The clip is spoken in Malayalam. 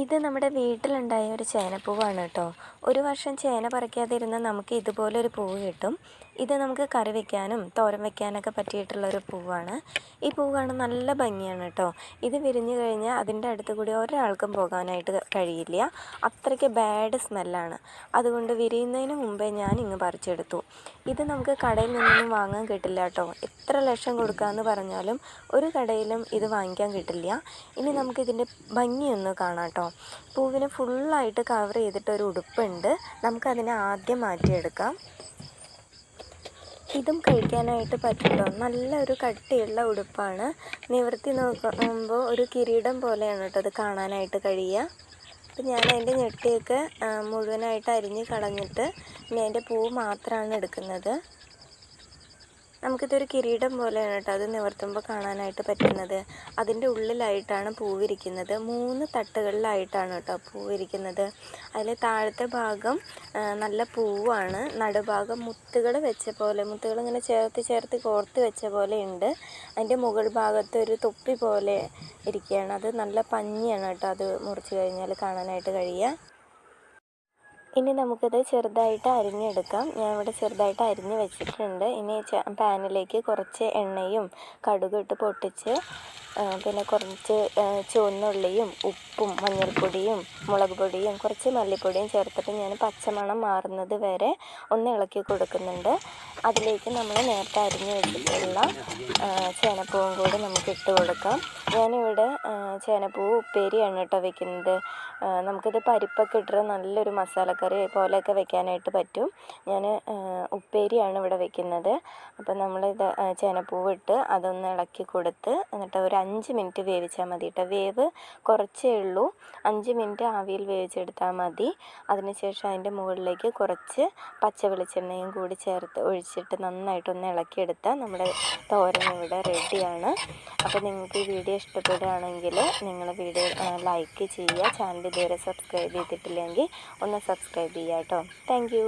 ഇത് നമ്മുടെ വീട്ടിലുണ്ടായ ഒരു ചേനപ്പൂവാണ് കേട്ടോ. ഒരു വർഷം ചേന പറിക്കാതിരുന്നാൽ നമുക്ക് ഇതുപോലൊരു പൂവ് കിട്ടും. ഇത് നമുക്ക് കറി വയ്ക്കാനും തോരൻ വയ്ക്കാനൊക്കെ പറ്റിയിട്ടുള്ളൊരു പൂവാണ്. ഈ പൂവ് കാണാൻ നല്ല ഭംഗിയാണ് കേട്ടോ. ഇത് വിരിഞ്ഞു കഴിഞ്ഞാൽ അതിൻ്റെ അടുത്ത് കൂടി ഒരാൾക്കും പോകാനായിട്ട് കഴിയില്ല. അത്രയ്ക്ക് ബാഡ് സ്മെല്ലാണ്. അതുകൊണ്ട് വിരിയുന്നതിന് മുമ്പേ ഞാൻ ഇങ്ങ് പറിച്ചെടുത്തു. ഇത് നമുക്ക് കടയിൽ നിന്നൊന്നും വാങ്ങാൻ കിട്ടില്ല കേട്ടോ. എത്ര ലക്ഷം കൊടുക്കാമെന്ന് പറഞ്ഞാലും ഒരു കടയിലും ഇത് വാങ്ങിക്കാൻ കിട്ടില്ല. ഇനി നമുക്കിതിൻ്റെ ഭംഗിയൊന്ന് കാണാം കേട്ടോ. പൂവിന് ഫുള്ളായിട്ട് കവർ ചെയ്തിട്ടൊരു ഉടുപ്പുണ്ട്. നമുക്കതിനെ ആദ്യം മാറ്റിയെടുക്കാം. ഇതും കഴിക്കാനായിട്ട് പറ്റും. നല്ലൊരു കട്ടിയുള്ള ഉടുപ്പാണ്. നിവർത്തി നോക്കുമ്പോൾ ഒരു കിരീടം പോലെയാണ് കേട്ടോ അത് കാണാനായിട്ട് കഴിയുക. അപ്പം ഞാൻ അതിൻ്റെ ഞെട്ടിയൊക്കെ മുഴുവനായിട്ട് അരിഞ്ഞ് കളഞ്ഞിട്ട് ഇനി അതിൻ്റെ പൂവ് മാത്രമാണ് എടുക്കുന്നത്. നമുക്കിതൊരു കിരീടം പോലെയാണ് കേട്ടോ അത് നിവർത്തുമ്പോൾ കാണാനായിട്ട് പറ്റുന്നത്. അതിൻ്റെ ഉള്ളിലായിട്ടാണ് പൂവിരിക്കുന്നത്. 3 തട്ടുകളിലായിട്ടാണ് കേട്ടോ പൂവിരിക്കുന്നത്. അതിൽ താഴത്തെ ഭാഗം നല്ല പൂവാണ്. നടുഭാഗം മുത്തുകൾ വെച്ച പോലെ, മുത്തുകളിങ്ങനെ ചേർത്ത് കോർത്ത് വെച്ച പോലെ ഉണ്ട്. അതിൻ്റെ മുകൾ ഭാഗത്ത് ഒരു തൊപ്പി പോലെ ഇരിക്കുകയാണ്. അത് നല്ല പഞ്ഞിയാണ് കേട്ടോ അത് മുറിച്ച് കഴിഞ്ഞാൽ കാണാനായിട്ട് കഴിയുക. ഇനി നമുക്കിത് ചെറുതായിട്ട് അരിഞ്ഞെടുക്കാം. ഞാൻ ഇവിടെ ചെറുതായിട്ട് അരിഞ്ഞ് വെച്ചിട്ടുണ്ട്. ഇനി പാനിലേക്ക് കുറച്ച് എണ്ണയും കടുകും ഇട്ട് പൊട്ടിച്ച് പിന്നെ കുറച്ച് ചുവന്നുള്ളിയും ഉപ്പും മഞ്ഞൾപ്പൊടിയും മുളക് പൊടിയും കുറച്ച് മല്ലിപ്പൊടിയും ചേർത്തിട്ട് ഞാൻ പച്ചമണം മാറുന്നത് വരെ ഒന്ന് ഇളക്കി കൊടുക്കുന്നുണ്ട്. അതിലേക്ക് നമ്മൾ നേരത്തെ അരിഞ്ഞ് വെച്ചിട്ടുള്ള ചേനപ്പൂവും കൂടി നമുക്ക് ഇട്ട് കൊടുക്കാം. ഞാനിവിടെ ചേനപ്പൂവ് ഉപ്പേരിയാണ് കേട്ടോ വെക്കുന്നത്. നമുക്കിത് പരിപ്പൊക്കെ ഇട്ടിട്ട് നല്ലൊരു മസാലക്കറി പോലെയൊക്കെ വെക്കാനായിട്ട് പറ്റും. ഞാൻ ഉപ്പേരിയാണ് ഇവിടെ വെക്കുന്നത്. അപ്പം നമ്മളിത് ചേനപ്പൂവ് ഇട്ട് അതൊന്ന് ഇളക്കി കൊടുത്ത് എന്നിട്ട് ഒരു 5 മിനിറ്റ് വേവിച്ചാൽ മതി കേട്ടോ. വേവ് കുറച്ചേ ഉള്ളൂ. 5 മിനിറ്റ് ആവിയിൽ വേവിച്ചെടുത്താൽ മതി. അതിനുശേഷം അതിൻ്റെ മുകളിലേക്ക് കുറച്ച് പച്ച വെളിച്ചെണ്ണയും കൂടി ഒഴിച്ചിട്ട് നന്നായിട്ടൊന്ന് ഇളക്കിയെടുത്താൽ നമ്മുടെ തോരൻ ഇവിടെ റെഡിയാണ്. അപ്പോൾ നിങ്ങൾക്ക് ഈ വീഡിയോ ഇഷ്ടപ്പെടുകയാണെങ്കിൽ നിങ്ങൾ വീഡിയോ ലൈക്ക് ചെയ്യുക. ചാനൽ ഇതുവരെ സബ്സ്ക്രൈബ് ചെയ്തിട്ടില്ലെങ്കിൽ ഒന്ന് സബ്സ്ക്രൈബ് ചെയ്യുക കേട്ടോ. Thank you.